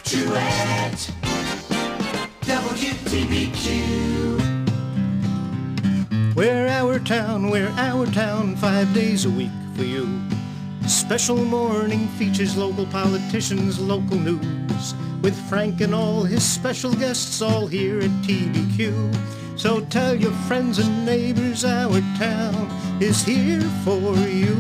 Truett, WTBQ. We're our town, 5 days a week for you. Special morning features local politicians, local news. With Frank and all his special guests all here at TBQ. So tell your friends and neighbors our town is here for you.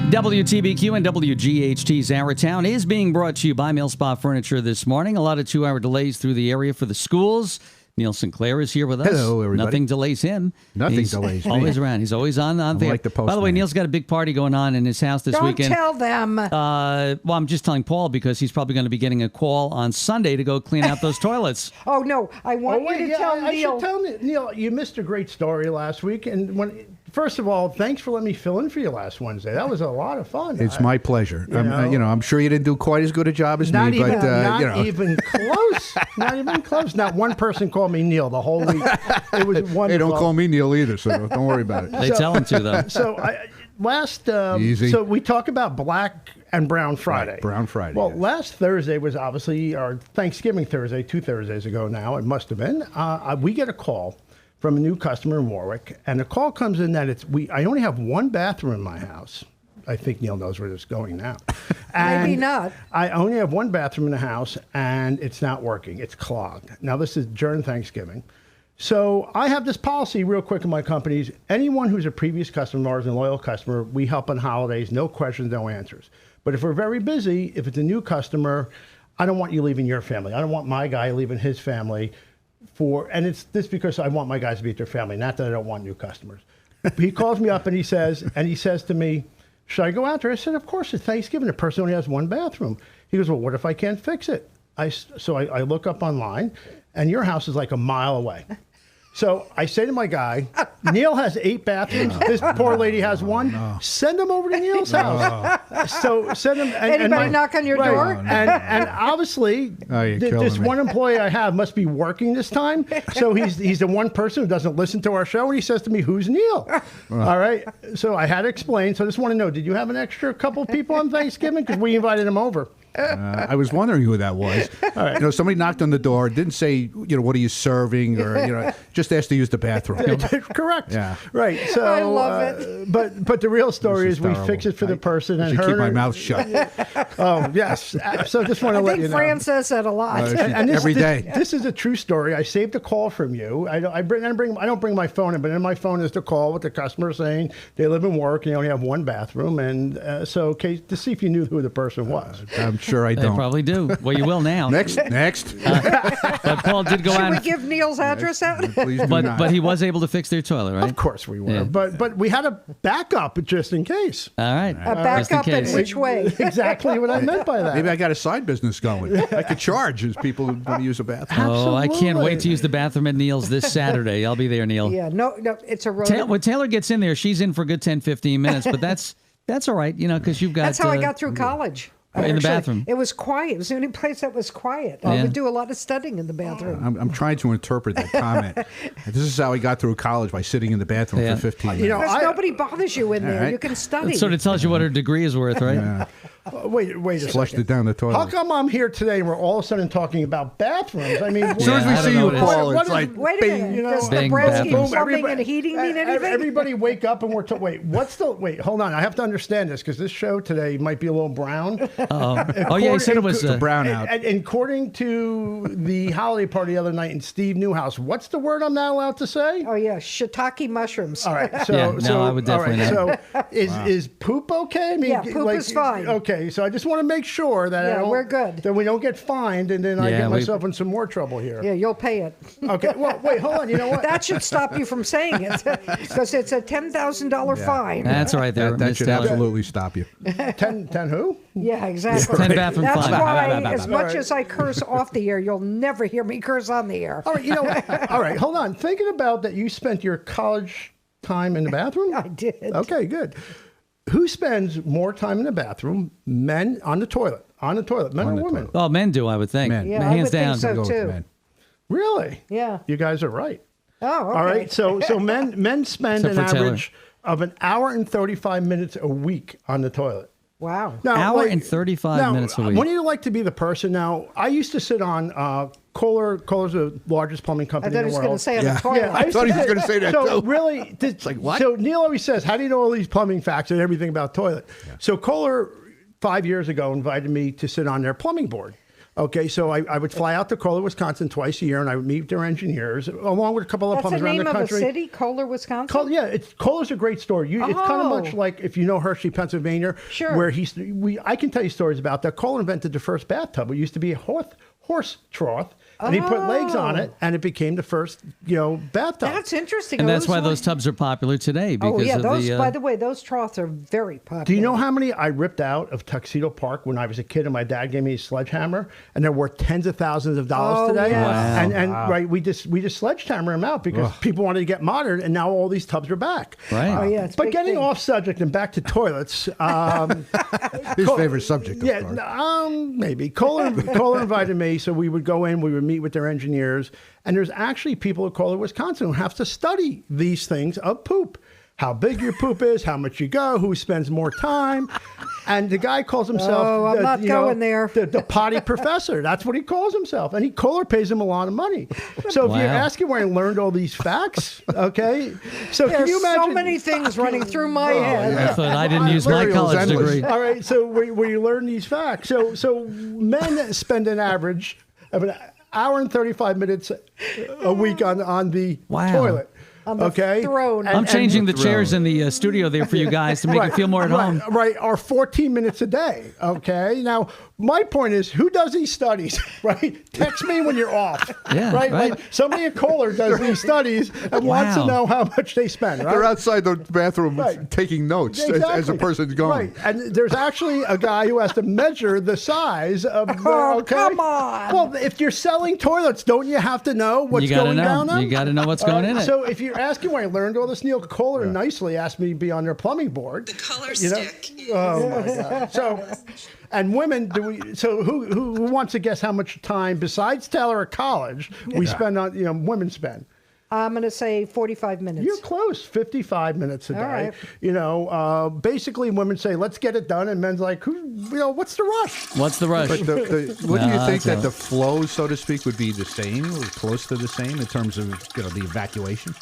WTBQ and WGHT's Our Town is being brought to you by Millspa Furniture this morning. A lot of 2-hour delays through the area for the schools. Neil Sinclair is here with us. Hello, everybody. Nothing delays him. Nothing delays me. Always around. He's always on there. Like the postman. By the way, Neil's got a big party going on in his house this weekend. Don't tell them. Well, I'm just telling Paul because he's probably going to be getting a call on Sunday to go clean out those toilets. Oh, no. I want you to tell Neil. I should tell Neil, you missed a great story last week. And first of all, thanks for letting me fill in for you last Wednesday. That was a lot of fun. It's my pleasure. I'm sure you didn't do quite as good a job as me, but not even close. Not even close. Not one person called me Neil the whole week. It was wonderful. Hey, don't call me Neil either, so don't worry about it. They tell him to, though. So Easy. So we talk about Black and Brown Friday. Right, Brown Friday. Well, yes. last Thursday was obviously our Thanksgiving Thursday, 2 Thursdays ago now. It must have been. We get a call from a new customer in Warwick, and the call comes in that I only have one bathroom in my house. I think Neil knows where this is going now. Maybe not. I only have one bathroom in the house, and it's not working. It's clogged. Now, this is during Thanksgiving. So I have this policy real quick in my companies. Anyone who's a previous customer of ours and loyal customer, we help on holidays, no questions, no answers. But if we're very busy, if it's a new customer, I don't want you leaving your family. I don't want my guy leaving his family and it's this because I want my guys to be at their family, not that I don't want new customers. He calls me up and he says to me, should I go out there? I said, of course, it's Thanksgiving. The person only has one bathroom. He goes, well, what if I can't fix it? So I look up online, and your house is like a mile away. So I say to my guy, Neil has 8 bathrooms. This poor lady has one. No. Send him over to Neil's house. So send him. Anybody knock on your door? And obviously, this one employee I have must be working this time. So he's the one person who doesn't listen to our show, and he says to me, who's Neil? All right. So I had to explain. So I just want to know, did you have an extra couple people on Thanksgiving? Because we invited him over. I was wondering who that was. All right. Somebody knocked on the door, didn't say, what are you serving, or just asked to use the bathroom. Correct. Yeah. Right. So I love it. But the real story is we terrible. fix it for the person. I and should her keep my mouth shut. Oh yes. So just want to I let think you know. Fran says that a lot. Every day. This is a true story. I saved a call from you. I don't bring my phone in, but in my phone is the call with the customer saying they live and work and they only have one bathroom, and to see if you knew who the person was. I'm sure I They don't. probably do. Well, you will now. Next. But Paul did go Should out. we give Neil's address out? Please do not. But he was able to fix their toilet, right? Of course we were, Yeah. but we had a backup just in case. All right. A backup in which way? Exactly what I meant by that. Maybe I got a side business going. I could charge as people who want to use a bathroom. Oh, I can't Absolutely. wait to use the bathroom at Neil's this Saturday. I'll be there, Neil. Yeah, no, it's a road. When Taylor gets in there, she's in for a good 10, 15 minutes, but that's all right, because you've got... That's how I got through college. In the bathroom. It was quiet. It was the only place that was quiet. Yeah. I would do a lot of studying in the bathroom. I'm trying to interpret that comment. This is how I got through college, by sitting in the bathroom Yeah. for 15 minutes. Because nobody bothers you in there. right. You can study. It sort of tells you what her degree is worth, right? Yeah. Wait a Flushed second. it down the toilet. How come I'm here today and we're all of a sudden talking about bathrooms? I mean, As soon as Yeah, I we don't see know you, what it is. Paul, What it's is- like, Wait a bing, minute. you know, Does Bing, Nebrasky bathrooms. plumbing and heating mean anything? Everybody wake up and we're wait, hold on, I have to understand this because this show today might be a little brown. Oh, yeah, he said it was... a brown out. And according to the holiday party the other night in Steve Newhouse, what's the word I'm not allowed to say? Oh, yeah, shiitake mushrooms. All right, so Yeah, no, I would definitely all right, so is poop okay? I mean, Yeah, poop is fine. Okay, so I just want to make sure that Yeah, we're good. That we don't get fined, and then I Yeah, get myself in some more trouble here. Yeah, you'll pay it. Okay, well, wait, hold on. You know what? That should stop you from saying it because it's a $10,000 fine. That's all right there, that Miss should Taylor. absolutely stop you. 10 who? Yeah, exactly. 10 bathroom That's fine. why, as much as I curse off the air, you'll never hear me curse on the air. All right, you know what? All right, hold on. Thinking about that, you spent your college time in the bathroom? I did. Okay, good. Who spends more time in the bathroom, men on the toilet, men or women? Oh, men do, I would think. Men. Yeah, I Hands would think down. so. Go with too. men. Really? Yeah. You guys are right. Oh, okay. All right, so men spend Except an for Taylor. average of an hour and 35 minutes a week on the toilet. Wow. Now, Hour and 35 minutes a week. Wouldn't you like to be the person? Now, I used to sit on Kohler. Kohler's the largest plumbing I company thought in he the was going world. to say on the toilet. I thought he was going to say that so too. really, It's like, what? So Neil always says, "How do you know all these plumbing facts and everything about toilet?" So Kohler, 5 years ago, invited me to sit on their plumbing board. Okay, so I would fly out to Kohler, Wisconsin twice a year, and I would meet their engineers, along with a couple of That's the plumbers around name the of a country. city, Kohler, Wisconsin? Yeah, Kohler's a great story. It's kind of Oh. much like if you know Hershey, Pennsylvania, Sure. where I can tell you stories about that. Kohler invented the first bathtub. It used to be a horse trough, and he put legs on it, and it became the first, bathtub. That's interesting. And I that's was why those wondering- tubs are popular today because Oh, yeah. of Those, the. by the way, those troughs are very popular. Do you know how many I ripped out of Tuxedo Park when I was a kid, and my dad gave me a sledgehammer, and they're worth tens of thousands of dollars Oh, today? yes. And right, we just sledgehammer them out because people wanted to get modern, and now all these tubs are back. Right. Oh, yeah. It's a But big getting thing. off subject and back to toilets. His favorite subject, of Yeah, course. maybe. Kohler invited me, so we would go in, we would meet with their engineers, and there's actually people at Kohler, Wisconsin, who have to study these things of poop. How big your poop is, how much you go, who spends more time. And the guy calls himself Oh, I'm not going there. The potty professor. That's what he calls himself. And Kohler pays him a lot of money. So if Wow. you're asking where I learned all these facts, okay? So can There's you imagine? so many things running through my head. I thought I didn't use my Materials college endless. degree. All right, so where you learn these facts. So men spend an average of an hour and 35 minutes a week on the Wow. toilet. On the okay, throne. I'm changing the and- chairs in the studio there for you guys to make it feel more at home. Right, or 14 minutes a day. Okay. Now, my point is, who does these studies? Right. Text me when you're off. Yeah, Right. right. Like somebody at Kohler does these studies and wants to Wow. know how much they spend. Right. They're outside the bathroom Right. taking notes as the Exactly. person's going. Right, and there's actually a guy who has to measure the size of. Oh, come on. Well, if you're selling toilets, don't you have to know what's You gotta going know. down them? You gotta know what's going in it. So if you're asking where I learned all this, Neil Kohler nicely asked me to be on their plumbing board. The color You know? stick. Oh my God! So, and women, So who wants to guess how much time besides Taylor at college we spend on women spend? I'm going to say 45 minutes. You're close, 55 minutes a day. right. Basically, women say, "Let's get it done," and men's like, "What's the rush?" What's the rush? But wouldn't No, you think that's that all. the flow, so to speak, would be the same or close to the same in terms of the evacuation?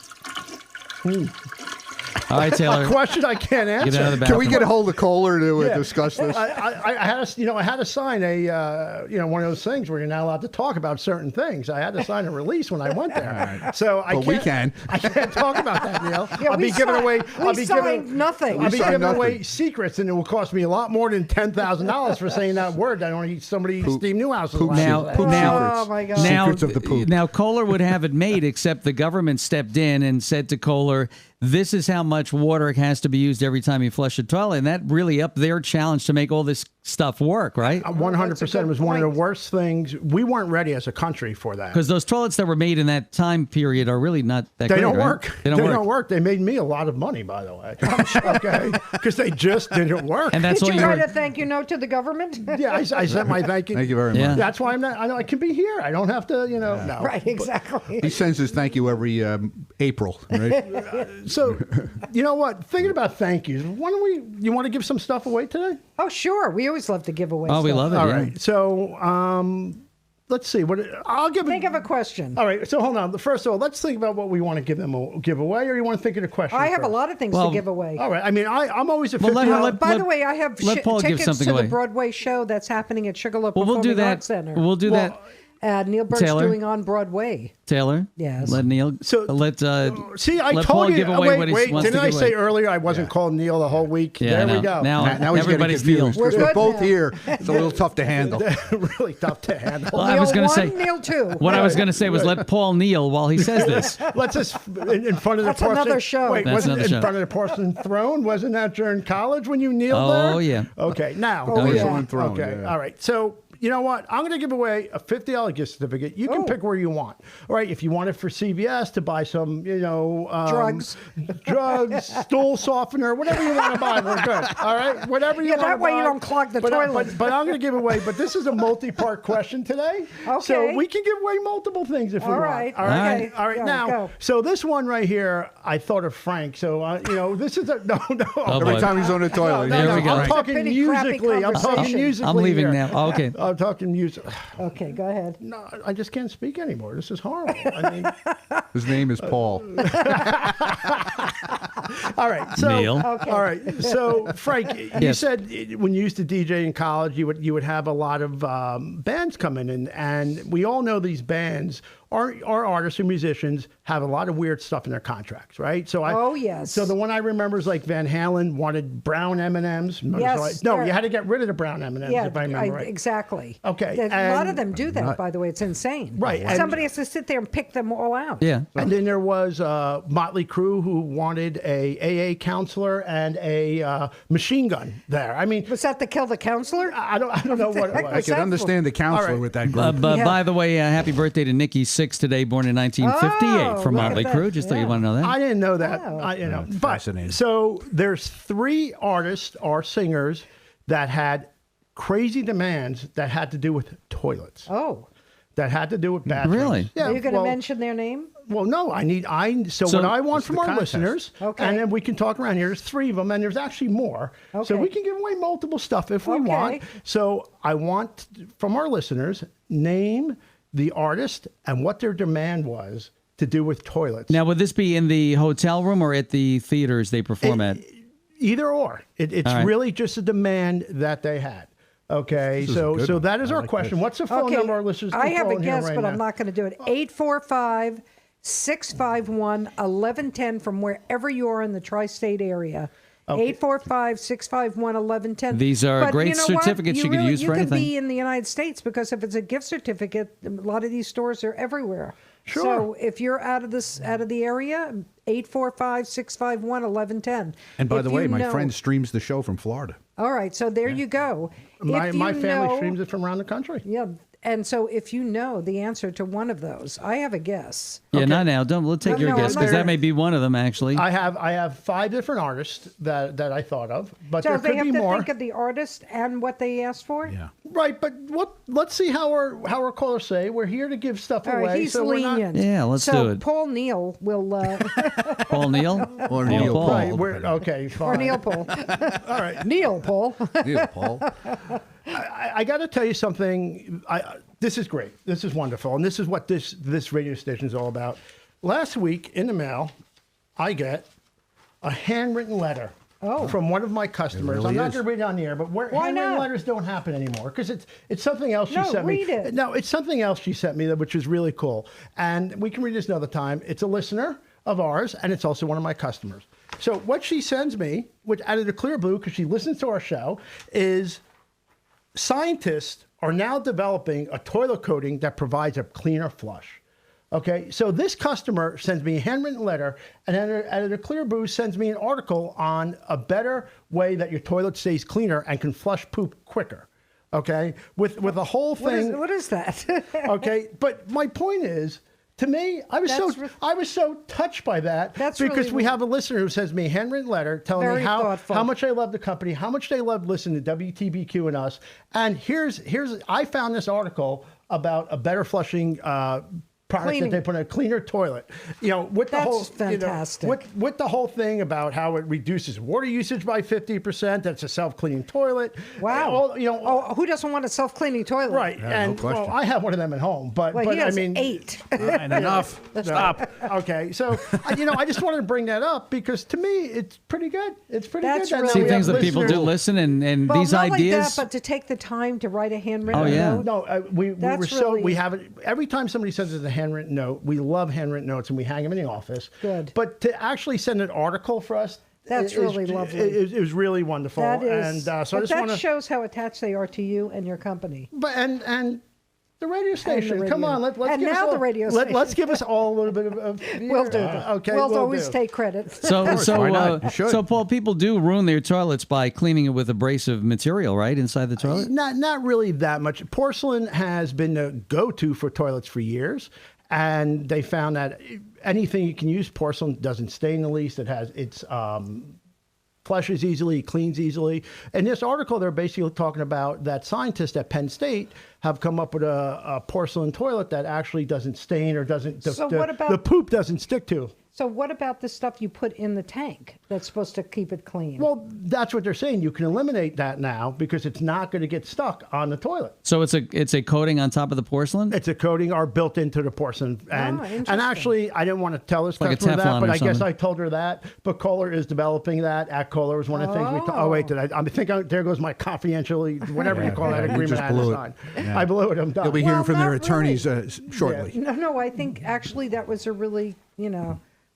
All right, Taylor. A question I can't answer. Get out of the Can we bathroom. get a hold of Kohler to Yeah. discuss this? I had to sign a one of those things where you're not allowed to talk about certain things. I had to sign a release when I went there. So But we can. I can't talk about that, Neil. Yeah, I'll we be giving signed- away. we I'll be signed giving nothing. I'll be signed giving away nothing. secrets, and it will cost me a lot more than $10,000 for saying that word. I don't need somebody Steve Newhouse. poop Now, secrets. Poop now, Oh, my God. now, Secrets of the poop. Now, Kohler would have it made, except the government stepped in and said to Kohler, "This is how much water has to be used every time you flush a toilet," and that really upped their challenge to make all this stuff work, right? 100% was one of point. the worst things. We weren't ready as a country for that. Because those toilets that were made in that time period are really not that They great, don't right? work. They don't work. They made me a lot of money, by the way. Okay, because they just didn't work. And that's Did all you you write were. a thank you note to the government? Yeah, I sent my thank you. Thank you very Yeah. much. That's why I'm not. I can be here. I don't have to. No. Right, exactly. He sends his thank you every April, right? So, you know what? Thinking about thank yous. Why don't we? You want to give some stuff away today? Oh, sure. We always love to give away Oh, we stuff. love it. All yeah. right. So, let's see. What I'll give. Think of a question. All right. So hold on. First of all, let's think about what we want to give away, or you want to think of the question? I have a first? lot of things Well, to give away. All right. I mean, I'm always a Well, 50. By the way, I have let Paul give tickets something to away. the Broadway show that's happening at Sugarloaf Well, we'll do Performing that. Arts Center. We'll do that. Neil Burke's Taylor? doing on Broadway. Taylor. Yes. Let Neil. So- let See, I let told Paul you. give away wait, what he wait. wants Didn't to I give say away. earlier I wasn't called Neil the whole week? Yeah, there now, we go. Now, Now he's getting everybody's confused feeling. because We're we're good both now. here. It's a little tough to handle. Really tough to handle. Well, I was Neil going to one, say. Neil two. What I was going to say was let Paul kneel while he says this. Let's just in front of the That's porcelain. another show. Wait, That's wasn't another in show. front of the porcelain throne? Wasn't that during college when you kneeled there? Oh, yeah. Okay, now. Oh, yeah. Porcelain throne, Okay, yeah. all right. So you know what? I'm going to give away a $50 gift certificate. You can pick where you want. All right, if you want it for CVS to buy some, Drugs, stool softener, whatever you want to buy, we're good. All right, whatever you want to buy. that way you don't clog the toilet. But I'm going to give away. But this is a multi-part question today, so Okay. we can give away multiple things if we All want. right. All right. Okay. All right. Go, Now, go. so this one right here, I thought of Frank. So this is a no. Oh, Every boy. time he's on the toilet. There we go. I'm It's a talking pretty crappy musically. I'm talking conversation. musically. I'm leaving here. now. Okay. I'm talking music. Okay, go ahead. No, I just can't speak anymore. This is horrible. I mean, His name is Paul. all right. So, Neil. Okay. all right. So, Frank, you Yes. said when you used to DJ in college, you would have a lot of bands come in, and we all know these bands. Our artists and musicians have a lot of weird stuff in their contracts, right? So Oh, yes. So the one I remember is like Van Halen wanted brown M&Ms. Yes, No, yeah. you had to get rid of the brown M&Ms Yeah, if I remember right. exactly. Okay, A lot of and- them do that, by the way. It's insane. Right, and- Somebody has to sit there and pick them all out. Yeah. And then there was Motley Crue who wanted a AA counselor and a machine gun there. I mean, Was that to kill the counselor? I don't know what it heck was. I was can that understand the counselor All right. with that group. But Yeah. by the way, happy birthday to Nikki Sixx today, born in 1958 Oh, from look at Motley that. Crue. Just thought Yeah. you want to know that. I didn't know that. Wow. But fascinating. so there's 3 artists or singers that had crazy demands that had to do with toilets. Oh. That had to do with bathrooms. Really? Yeah. Are you going to well, mention their name? Well, no, So So- what I want It's from the our contest. listeners, Okay. and then we can talk around here. There's 3 of them, and there's actually more. So Okay. we can give away multiple stuff if we Okay. want. So I want from our listeners name the artist and what their demand was to do with toilets. Now, would this be in the hotel room or at the theaters they perform at? Either or. It's All right. really just a demand that they had. Okay, This is a good so one. that is I our like question. this. What's the phone number our listeners can I have call a in here guess, right but I'm now? not going to do it. 845-651-1110 from wherever you are in the tri-state area. 845-651-1110. These are But great you know what? certificates you could use for You anything. could be in the United States because if it's a gift certificate, a lot of these stores are everywhere. Sure. So if you're out of the area, 845-651-1110. And by If the way, you my know- friend streams the show from Florida. All right, so there you go. My If you family know- streams it from around the country. Yeah, and so if you know the answer to one of those, I have a guess. Yeah, not now. Don't. We'll take No, your no, guess I'm because not- that may be one of them. Actually, I have 5 different artists that I thought of, but So there they could have be to more. think of the artist and what they asked for? Yeah. Right, but let's see how our callers say. We're here to give stuff All away. right, he's so we're not- lenient. Yeah, let's so do it. Paul Neal will, Paul Neal Or Neil Paul. Paul. Right, okay, fine. or Neil Paul. All right. Neil Paul. Neil Paul. I got to tell you something. This is great. This is wonderful, and this is what this radio station is all about. Last week in the mail, I get a handwritten letter from one of my customers. really I'm not is. going to read it on the air, but Why handwritten not? letters don't happen anymore because it's something else she No, sent me. read it. No, it's something else she sent me which is really cool, and we can read this another time. It's a listener of ours, and it's also one of my customers. So what she sends me, which out of the clear blue, because she listens to our show, is scientists are now developing a toilet coating that provides a cleaner flush. Okay, so this customer sends me a handwritten letter, and Editor Clear Boo sends me an article on a better way that your toilet stays cleaner and can flush poop quicker. Okay, with the whole thing. What is that? Okay, but my point is, to me, I was so touched by that That's because really we have a listener who sends me a handwritten letter telling me Very thoughtful. how much I love the company, how much they love listening to WTBQ and us. And here's I found this article about a better flushing product Cleaning. that they put in a cleaner toilet. You know, with the That's whole fantastic. with the whole thing about how it reduces water usage by 50%. That's a self-cleaning toilet. Wow. All, who doesn't want a self-cleaning toilet? Right, Yeah, no and question. I have one of them at home, but Well, he I has mean 8. And enough. Stop. Okay, so I just wanted to bring that up because to me it's pretty good. It's pretty That's good. really see we things have that people do listeners- listen and Well, these not ideas. like that, but to take the time to write a handwritten Oh, yeah. note. No, we were That's so really- we have it every time somebody sends us a handwritten note. We love handwritten notes and we hang them in the office. Good. But to actually send an article for us, That's really lovely. It was really wonderful. That is. And so I but just that want to. shows how attached they are to you and your company. But and The radio station. radio. Come on, let's And give us now all, the radio Let's give us all a little bit of We'll do. okay, we'll we'll always do. take credit. Why not? You should. So Paul, people do ruin their toilets by cleaning it with abrasive material, right, inside the toilet? Not really that much. Porcelain has been the go-to for toilets for years, and they found that anything you can use porcelain doesn't stain the least. It's flushes easily, cleans easily. In this article, they're basically talking about that scientists at Penn State have come up with a porcelain toilet that actually doesn't stain or doesn't. So what about the poop doesn't stick to? So what about the stuff you put in the tank that's supposed to keep it clean? Well, that's what they're saying. You can eliminate that now because it's not going to get stuck on the toilet. So it's a coating on top of the porcelain? It's a coating or built into the porcelain. And actually, I didn't want to tell this Like a customer that, Teflon but or I guess something. I told her that. But Kohler is developing that. At Kohler was one of the things we talked. Oh, wait, there goes my confidentially, whatever you call that you agreement just I had to blew it. sign. Yeah. I blew it. I'm done. You'll be hearing Well, from their not attorneys really. shortly. No, I think actually that was a really,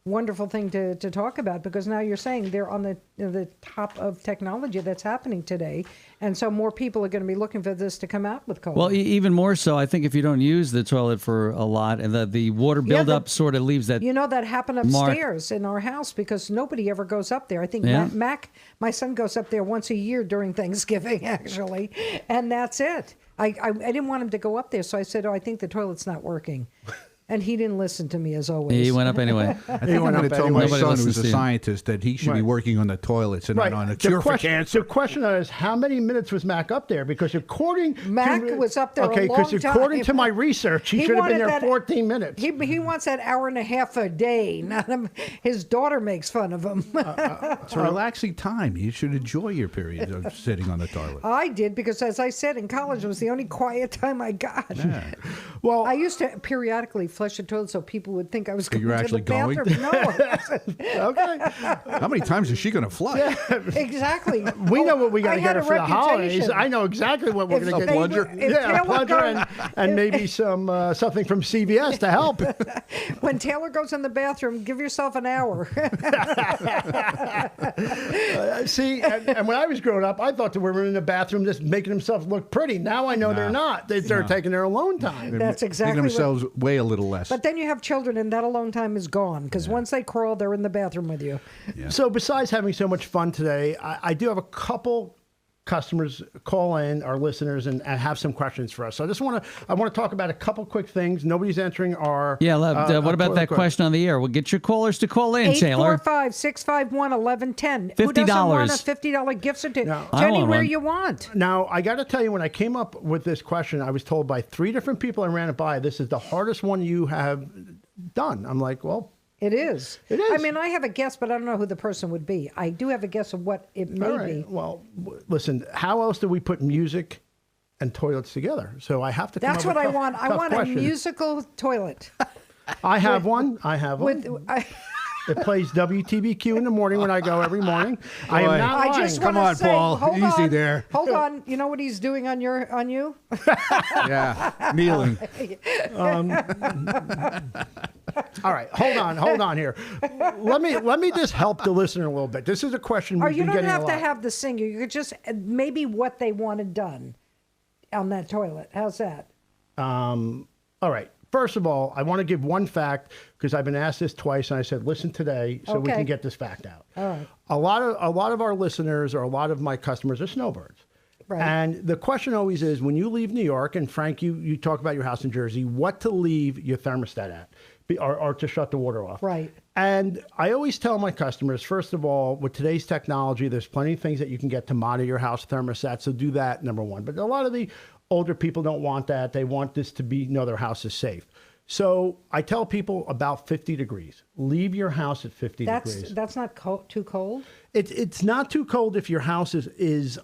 wonderful thing to talk about, because now you're saying they're on the top of technology that's happening today, and so more people are going to be looking for this to come out with Kohler. Well, even more so, I think if you don't use the toilet for a lot, and the water buildup sort of leaves that. that happened upstairs in our house because nobody ever goes up there. I think Yeah. Mac, my son, goes up there once a year during Thanksgiving, actually, and that's it. I didn't want him to go up there, so I said, I think the toilet's not working. And he didn't listen to me, as always. He went up anyway. I think I'm going to tell my Nobody son, listens who's to a you. scientist, that he should be working on the toilets and not on a cure for cancer. The question is, how many minutes was Mac up there? Because according Mac to, was up there a okay, long because according time. to my research, he should have been wanted there that- 14 minutes. He wants that hour and a half a day. His daughter makes fun of him. It's a relaxing time. You should enjoy your period of sitting on the toilet. I did, because as I said, in college it was the only quiet time I got. Well, I used to periodically flush the toilet so people would think I was going you're to actually the bathroom. going? No, I wasn't. okay. How many times is she going to flush? Exactly. We know what we got I to had get her a for the holidays. reputation. I know exactly what we're If going to they get. were- if Taylor plunger and maybe some something from CVS to help. When Taylor goes in the bathroom, give yourself an hour. See, and when I was growing up, I thought they were in the bathroom just making themselves look pretty. Now I know they're not. They're taking their alone time. That's exactly Making what. themselves weigh a little less. But then you have children, and that alone time is gone, because once they crawl, they're in the bathroom with you. So besides having so much fun today, I do have a couple customers call in, our listeners, and have some questions for us. So I want to talk about a couple quick things. Nobody's answering our Yeah, what about that question on the air? Well, get your callers to call in, Taylor. 845-651-1110. Who doesn't want a $50 gift certificate? No. I want Anywhere one. you want. Now, I got to tell you, when I came up with this question, I was told by 3 different people I ran it by, this is the hardest one you have done. I'm like, well, It is. It is. I mean, I have a guess, but I don't know who the person would be. I do have a guess of what it may all be. right. Well, listen, how else do we put music and toilets together? So I have to come That's up what with I want. I tough want questions. a musical toilet. I have one. I have one. It plays WTBQ in the morning when I go every morning. I am Boy. not lying. I just Come wanna on, say, Paul. hold Easy on, there. Hold on. You know what he's doing on you? Yeah, kneeling. All right, hold on here. Let me just help the listener a little bit. This is a question Or we've you been don't getting have a to lot. have the singer. You could just maybe what they wanted done on that toilet. How's that? All right. First of all, I want to give one fact because I've been asked this twice, and I said, "Listen today, so we Okay. can get this fact out." All right. A lot of our listeners or a lot of my customers are snowbirds. Right. And the question always is, when you leave New York, and Frank, you talk about your house in Jersey, what to leave your thermostat at, or to shut the water off. Right. And I always tell my customers, first of all, with today's technology, there's plenty of things that you can get to monitor your house thermostat. So do that, number one. But a lot of the older people don't want that. They want this to be, their house is safe. So I tell people about 50 degrees. Leave your house at 50 degrees. That's not too cold. It's not too cold if your house is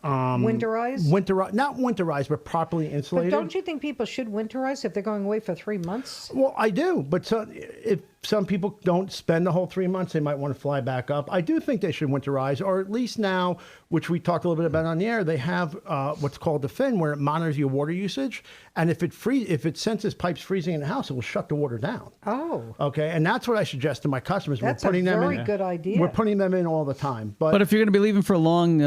Winterized? Not winterized, but properly But insulated. don't you think people should winterize if they're going away for 3 months? Well, I do, but if some people don't spend the whole 3 months, they might want to fly back up. I do think they should winterize, or at least now, which we talked a little bit about on the air, they have what's called the fin, where it monitors your water usage, and if it senses pipes freezing in the house, it will shut the water down. Oh. Okay, and that's what I suggest to my customers. That's we're putting a them very in, good idea. We're putting them in all the time. But if you're going to be leaving for a long,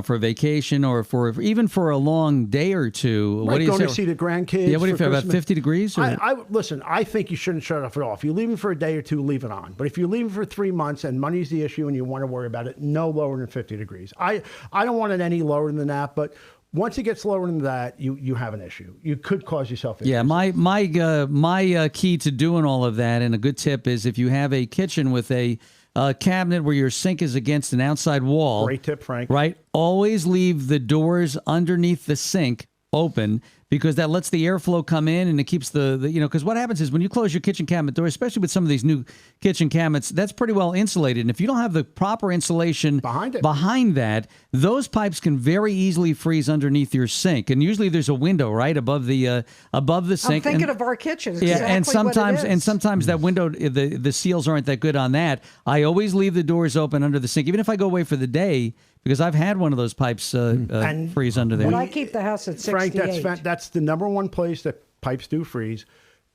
for a vacation or even for a long day or two, what do you going say? to see the grandkids. Yeah, what do you for feel about Christmas? 50 degrees? Or? Listen, I think you shouldn't shut it off at all. If you're leaving for a day or two, leave it on. But if you're leaving for 3 months and money's the issue and you want to worry about it, no lower than 50 degrees. I don't want it any lower than that, but once it gets lower than that, you have an issue. You could cause yourself issues. Yeah, my key to doing all of that, and a good tip is if you have a kitchen with a cabinet where your sink is against an outside wall. Great tip, Frank. Right? Always leave the doors underneath the sink open, because that lets the airflow come in and it keeps because what happens is when you close your kitchen cabinet door, especially with some of these new kitchen cabinets, that's pretty well insulated. And if you don't have the proper insulation behind that, those pipes can very easily freeze underneath your sink. And usually there's a window right above the sink. I'm thinking of our kitchens. Yeah, Exactly and sometimes that window, the seals aren't that good on that. I always leave the doors open under the sink, even if I go away for the day, because I've had one of those pipes freeze under there. But I keep the house at 68. Frank, that's the number one place that pipes do freeze.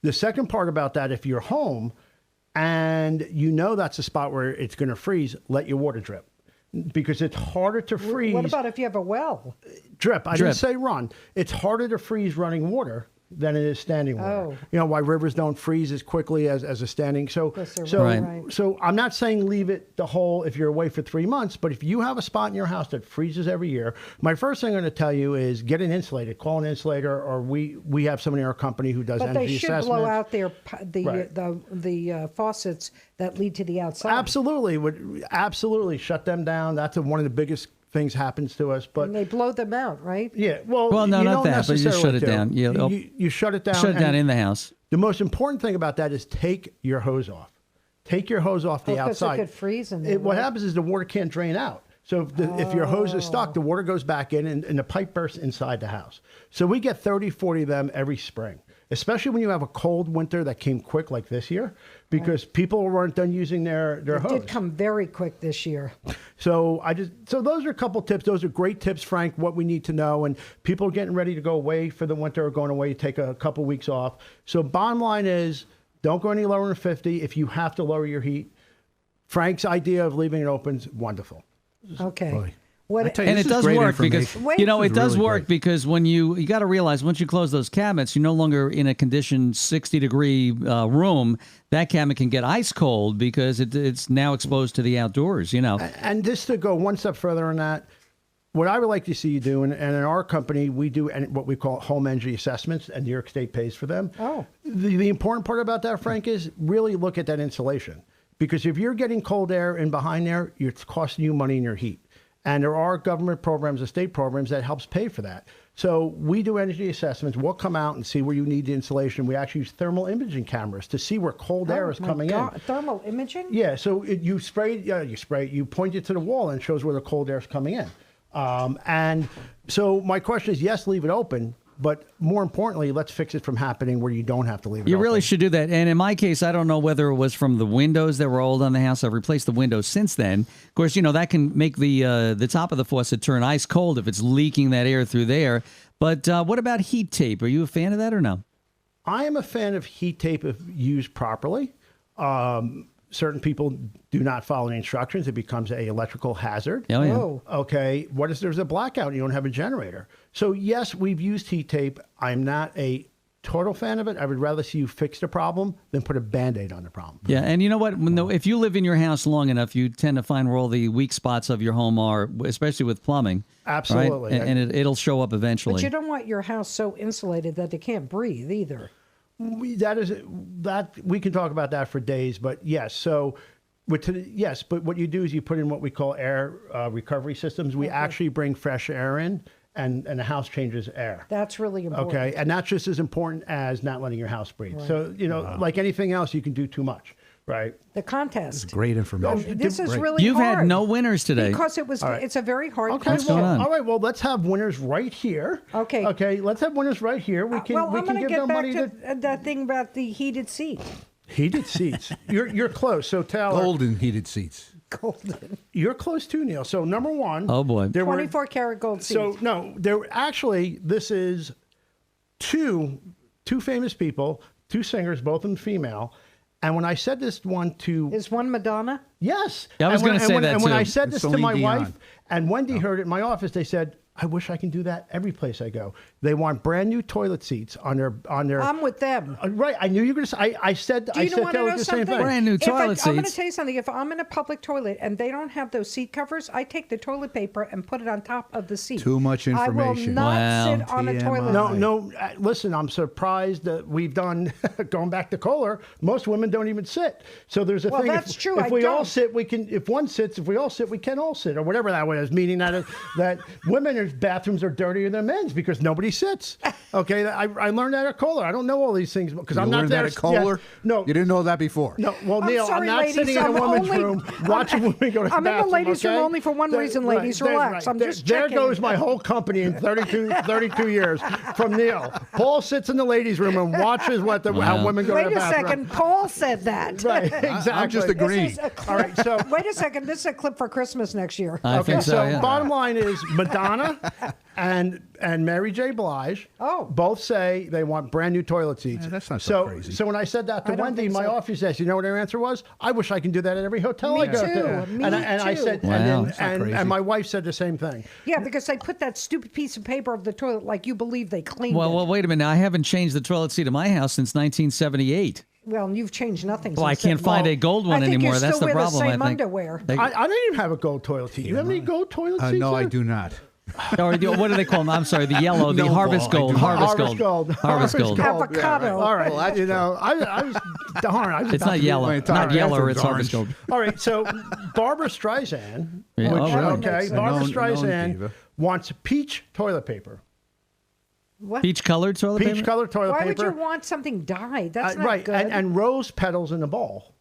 The second part about that, if you're home and you know that's a spot where it's going to freeze, let your water drip, because it's harder to freeze. What about if you have a well? Drip. I didn't say run. It's harder to freeze running water than it is standing water. Oh. You know why rivers don't freeze as quickly as a standing. So I'm not saying leave it the whole if you're away for 3 months, but if you have a spot in your house that freezes every year, my first thing I'm going to tell you is get an insulated. Call an insulator, or we have somebody in our company who does energy assessments. But they should blow out the faucets that lead to the outside. Absolutely shut them down. That's one of the biggest things happens to us, but and they blow them out, right? Yeah. Well, no, not that, but you shut it down. You shut it down. Shut it down in the house. The most important thing about that is take your hose off. Take your hose off the outside. It could freeze in there. What happens is the water can't drain out. So if your hose is stuck, the water goes back in and the pipe bursts inside the house. So we get 30, 40 of them every spring, especially when you have a cold winter that came quick like this year, because people weren't done using their hose. It did come very quick this year. So those are a couple tips. Those are great tips, Frank, what we need to know. And people are getting ready to go away for the winter or going away, take a couple weeks off. So bottom line is, don't go any lower than 50. If you have to lower your heat, Frank's idea of leaving it open is wonderful. Okay. Boy. And it does work because it does work because when you got to realize once you close those cabinets, you're no longer in a conditioned 60-degree room. That cabinet can get ice cold because it's now exposed to the outdoors. And just to go one step further on that, what I would like to see you do, and in our company we do what we call home energy assessments, and New York State pays for them. Oh. The important part about that, Frank, is really look at that insulation, because if you're getting cold air in behind there, it's costing you money in your heat. And there are government programs and state programs that helps pay for that. So we do energy assessments. We'll come out and see where you need the insulation. We actually use thermal imaging cameras to see where cold air is coming in. Thermal imaging? Yeah. So you point it to the wall and it shows where the cold air is coming in. And so my question is, yes, leave it open. But more importantly, let's fix it from happening where you don't have to leave it You open. really should do that. And in my case, I don't know whether it was from the windows that were old on the house. I've replaced the windows since then. Of course, that can make the top of the faucet turn ice cold if it's leaking that air through there. But what about heat tape? Are you a fan of that or no? I am a fan of heat tape if used properly. Certain people do not follow the instructions. It becomes an electrical hazard. Oh, yeah. Oh. Okay, what if there's a blackout and you don't have a generator? So yes, we've used heat tape. I'm not a total fan of it. I would rather see you fix the problem than put a Band-Aid on the problem. Yeah, and you know what? If you live in your house long enough, you tend to find where all the weak spots of your home are, especially with plumbing. Absolutely. Right? And it'll show up eventually. But you don't want your house so insulated that they can't breathe either. We can talk about that for days, but yes. So, but what you do is you put in what we call air recovery systems. We actually bring fresh air in, and the house changes air. That's really important. Okay, and that's just as important as not letting your house breathe. Right. So like anything else, you can do too much. Right. The contest. Great information. This is really You've hard. had no winners today. Because it's a very hard Okay. question. going on? All right. Well, let's have winners right here. Okay. Okay. Let's have winners right here. We can I'm going to give get them back money to that thing about the heated seat. Heated seats. You're close. So Taylor. Golden heated seats. Golden. You're close too, Neil. So number one. Oh boy. There were 24 karat gold seats. So no, this is two famous people, two singers, both of them female, And when I said this one to Is one Madonna? yes, Yeah, I was And when- gonna say and when- that And when too. I said this to Celine my Dion. wife, and Wendy heard it in my office, they said, I wish I can do that every place I go. They want brand new toilet seats on their. I'm with them. Right, I knew you were going to say. I said. Do you I said want to that know was the same something? thing. Brand new toilet I'm going to seats. tell you something. If I'm in a public toilet and they don't have those seat covers, I take the toilet paper and put it on top of the seat. Too much I will information. not Wow. sit on a TMI. toilet No, seat. no. Listen, I'm surprised that we've done going back to Kohler. Most women don't even sit. So there's a Well, thing. that's true, If I we all don't. sit, we can. If one sits, if we all sit, we can all sit, or whatever that was. Meaning that women's bathrooms are dirtier than men's because nobody sits. Okay, I learned that at Kohler. I don't know all these things because I'm You not learned there. that at Kohler? Yeah, no, You didn't know that before? no. Well, I'm Neil, sorry, I'm not ladies, sitting in a I'm woman's only- room watching women go to the I'm in the bathroom. ladies' room okay? only for one reason, ladies. There- Relax. I'm there- just There checking. goes my whole company in 32 years from Neil. Paul sits in the ladies' room and watches how women go to Wait the a bathroom. second. Paul said that. Right, exactly. I'm just This agreeing. is a clip. All right, so Wait a second. This is a clip for Christmas next year. I okay, think so. Yeah. bottom line is Madonna and Mary J. Blige both say they want brand new toilet seats. Yeah, that's not so crazy. So when I said that to I don't Wendy, think my so. office says, you know what her answer was? I wish I can do that at every hotel Me I go too. to. Me and I too. said, Wow. and, That's not then, crazy. and my wife said the same thing. Yeah, because they put that stupid piece of paper over the toilet like you believe they cleaned Well, it. wait a minute. I haven't changed the toilet seat in my house since 1978. Well, you've changed nothing. Well, I since then. can't find a gold one I think anymore. You That's still the wear problem. The same I think. underwear. They- I don't even have a gold toilet seat. You have any gold toilet seats? No, I there? do not. or what do they call them? I'm sorry, the yellow, the No Harvest ball, I Gold, do not. Harvest Gold, Harvest Gold. Avocado. All right. Well, that's you know, I was darn. I was It's about not to be- yellow, my entire not yellow. bathroom's It's Harvest orange. Gold. All right, so Barbara Streisand, Yeah, which, oh, really? okay, A Barbara known Streisand diva. wants peach toilet paper. What? Peach colored toilet Peach paper. colored toilet Why paper. would you want something dyed? That's not right, good. and rose petals in a bowl.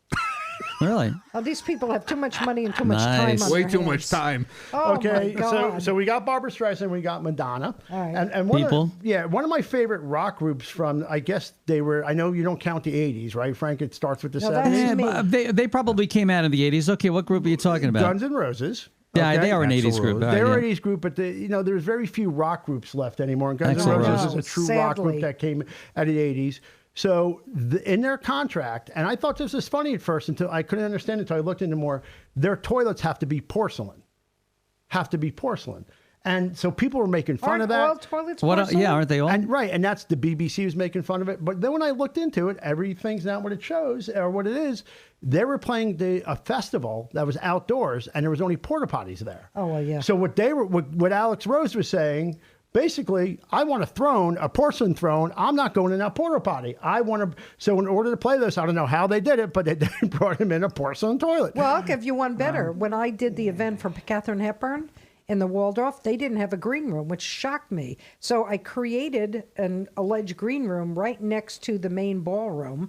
Really? Oh, these people have too much money and too much Nice. time on Way their too hands. much time. Oh, Okay, my God. so we got Barbara Streisand, we got Madonna, All right. and one People. one of my favorite rock groups from, I guess they were. I know you don't count the '80s, right, Frank? It starts with the No, that's '70s. Yeah, me. but they probably came out in the 80s. Okay, what group are you talking about? Guns N' Roses. Yeah, okay? they are an 80s group. Absolutely. All They're right, an yeah. 80s group, but there's very few rock groups left anymore. And Guns N' Excellent. Roses is No, a true rock sadly. group that came out of the 80s. So in their contract, and I thought this was funny at first until I couldn't understand it until I looked into more, their toilets have to be porcelain. And so people were making fun Aren't of that. all toilets What? porcelain? Yeah, aren't they all? And that's the BBC was making fun of it. But then when I looked into it, everything's not what it shows or what it is. They were playing a festival that was outdoors, and there was only porta potties there. Oh, well, yeah. So what Alex Rose was saying, basically, I want a porcelain throne. I'm not going in that porta potty. So in order to play this, I don't know how they did it, but they brought him in a porcelain toilet. Well, I'll give you one better. When I did the event for Katharine Hepburn in the Waldorf, they didn't have a green room, which shocked me. So I created an alleged green room right next to the main ballroom,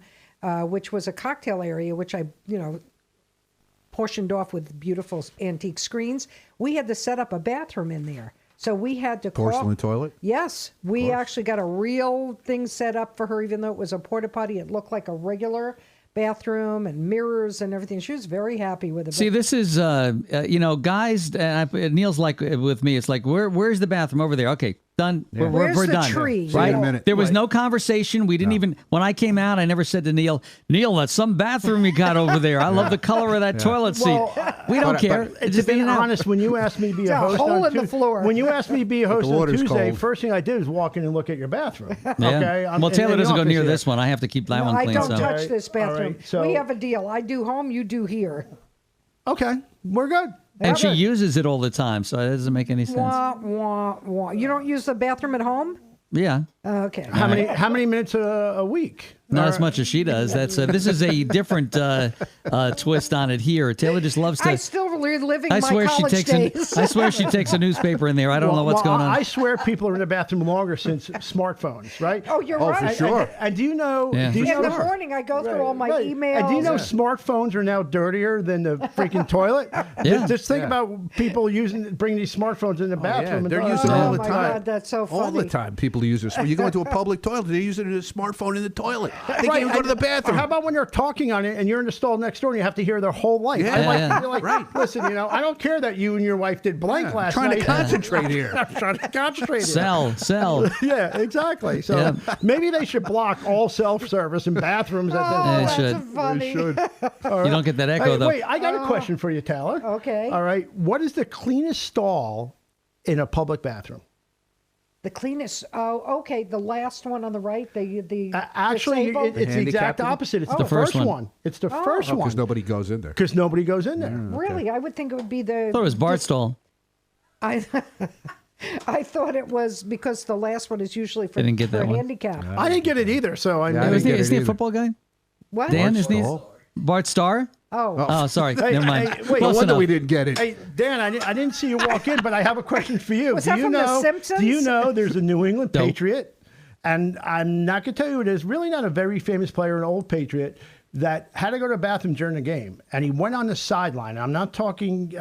which was a cocktail area, which I, portioned off with beautiful antique screens. We had to set up a bathroom in there. So we had to Porcelain toilet? Yes, we actually got a real thing set up for her, even though it was a porta potty. It looked like a regular bathroom and mirrors and everything. She was very happy with it. See, this is, guys, Neil's like with me. It's like, where's the bathroom? Over there. Okay, done. Yeah. Where's we're the done. tree? Right? Wait a minute. There was no conversation. We didn't even, when I came out, I never said to Neil, that's some bathroom you got over there. I love the color of that toilet seat. We don't care. To Just be in and out. honest, when you asked me to be a a host hole on in the floor. when you asked me to be a host the on water's Tuesday, cold. first thing I did was walk in and look at your bathroom. Yeah. Okay. Well, Taylor in the doesn't go office near here. this one. I have to keep that No, one I clean. don't so. touch Okay, this all bathroom. right, so- We have a deal. I do home, you do here. Okay, we're good. And she Okay. uses it all the time, so it doesn't make any sense. Wah, wah, wah. You don't use the bathroom at home? Yeah. Okay. How many minutes a week? Not as much as she does. That's this is a different twist on it here. Taylor just loves to. I still reliving I my swear she college takes. days. I swear she takes a newspaper in there. I don't know what's going on. I swear people are in the bathroom longer since smartphones, right? Oh, you're Oh, right. for sure. And do you know? Yeah. Do you In know the morning, I go through Right, all my right. emails. And do you know smartphones are now dirtier than the freaking toilet? Yeah. Just think about people bringing these smartphones in the bathroom. They're and using Oh, all the my time. God, that's so All the funny. time, people use this. You You go into a public toilet, they're using a smartphone in the toilet. They can't even go to the bathroom. How about when they're talking on it and you're in the stall next door and you have to hear their whole life? Yeah. I'd like Yeah. to be like, listen, I don't care that you and your wife did blank last trying night. to concentrate here. I'm trying to concentrate here. Sell. Yeah, exactly. So Yeah. maybe they should block all self-service in bathrooms. Oh, They that's should. funny. should. You don't get that echo, Hey, though. wait, I got a question for you, Taylor. Okay. All right. What is the cleanest stall in a public bathroom? The cleanest. Oh, okay. The last one on the right. The Actually, disabled? it's the exact handicapped one? opposite. It's Oh. the The first first one. one. It's the first one. Because nobody goes in there. Because nobody goes in there. Really, I would think it would be the. I thought it was Bart stall. I I thought it was because the last one is usually for, They didn't get for that one. handicap. I didn't get it either. So I Yeah, I mean, didn't Isn't he, get isn't he it a either. football guy? What? Dan, isn't he? Stall? Bart Starr? Oh, Oh, sorry. Hey, Never mind. hey, wait, No Close wonder enough. we didn't get it. Hey, Dan, I didn't see you walk in, but I have a question for you. Was do that you from The know? Simpsons? Do you know there's a New England Nope. Patriot, and I'm not going to tell you who it is. Really, not a very famous player, an old Patriot that had to go to the bathroom during the game, and he went on the sideline. I'm not talking,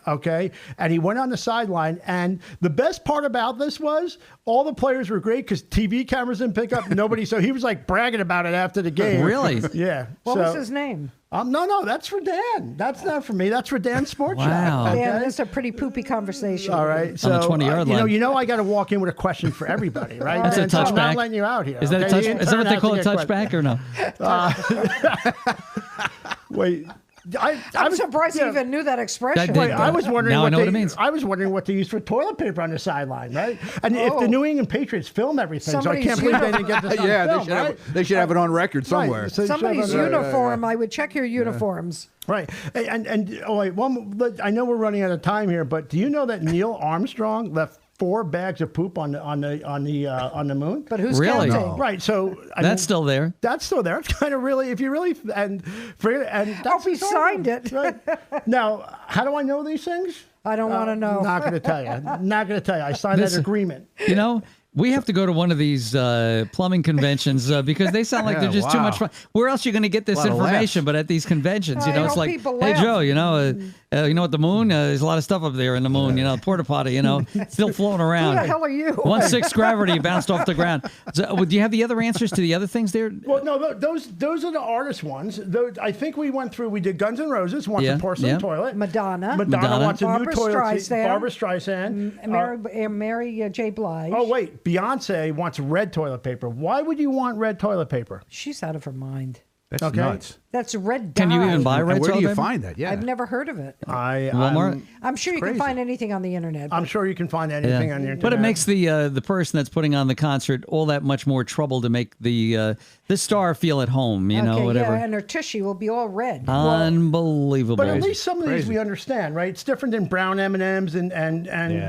okay, and he went on the sideline, and the best part about this was all the players were great because TV cameras didn't pick up nobody, so he was like bragging about it after the game. Really? Yeah. what so, was his name? No, that's for Dan. That's not for me. That's for Dan Sports Wow. Shop. Yeah, okay? this is a pretty poopy conversation. All right, so 20-yard line. you know, I got to walk in with a question for everybody, right? That's a And so I'm not touchback. letting you out here. Is that a okay? touch? You Is that turn what they out call to a get touchback or no? Wait, I'm surprised you even knew that expression. That did- I was wondering Now I what know they, what it means. I was wondering what they use for toilet paper on the sideline, right? And if the Oh. New England Patriots film everything, so I Somebody's can't believe they didn't get this on Yeah, film, right? they should have it on record somewhere. Right, so you should have Somebody's it on- uniform. I would check your uniforms. Right, and oh wait, I know we're running out of time here, but do you know that Neil Armstrong left 4 bags of poop on the moon? But who's Really? counting? No. Right, so I That's mean, still there. That's still there. It's kind of really, if you really, and that's he signed it. Right. Now, how do I know these things? I don't want to know. Not going to tell you. Not going to tell you. I signed This- that agreement. You know, we have to go to one of these plumbing conventions because they sound like they're just too wow. much fun. Where else are you going to get this Lot of information laughs. but at these conventions? You I know, it's hope like, people hey, laugh. Joe, you know at the moon, there's a lot of stuff up there in the moon, porta potty, still floating around. Who the hell are you? 1/6 gravity bounced off the ground. So, do you have the other answers to the other things there? Well, no, those are the artist ones. I think we did Guns N' Roses wants Yeah, a porcelain yeah. Toilet. Madonna. Madonna. wants a Barbra new toilet seat. Streisand. Barbara Streisand. Mary J. Blige. Oh wait, Beyonce wants red toilet paper. Why would you want red toilet paper? She's out of her mind. That's Okay. nuts. That's red dye. Can you even buy And red where do toilet you paper? find that? Yeah. I've never heard of it. Walmart? I'm sure you crazy. can find anything on the internet. I'm sure you can find anything on the internet. But it makes the person that's putting on the concert all that much more trouble to make the star feel at home. okay, whatever. yeah, and her tushy will be all red. Unbelievable. But at least some of these we understand, right? It's different than brown M&Ms and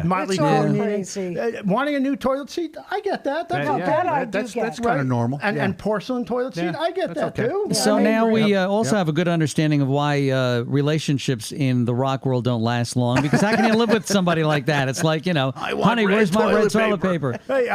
Motley It's all Crue. crazy. Wanting a new toilet seat, I get that. That's No, okay. that I do that's get. that's kind of normal. And porcelain toilet seat, Yeah, I get that's that okay. too. So I now agree. we also have a good understanding of why relationships in the rock world don't last long. Because how can you live with somebody like that? It's like, want honey, red where's my red toilet toilet paper?" paper? Hey,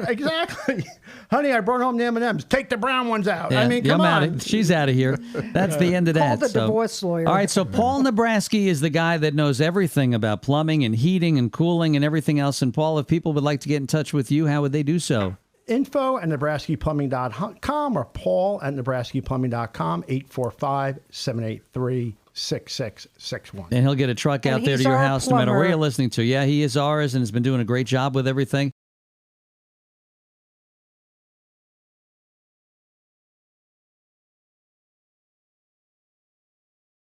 exactly. Honey, I brought home the M&Ms. Take the brown ones out. Yeah, I mean, yeah, come I'm on. outta- she's out of here. That's the end of Call that. the so. divorce lawyer. All right, so Paul Nebrasky is the guy that knows everything about plumbing and heating and cooling and everything else. And Paul, if people would like to get in touch with you, how would they do so? info@nebraskyplumbing.com or paul@nebraskyplumbing.com, 845-783-6661. And he'll get a truck out And there to he's your our house no matter where plumber. you're listening to. Yeah, he is ours and has been doing a great job with everything.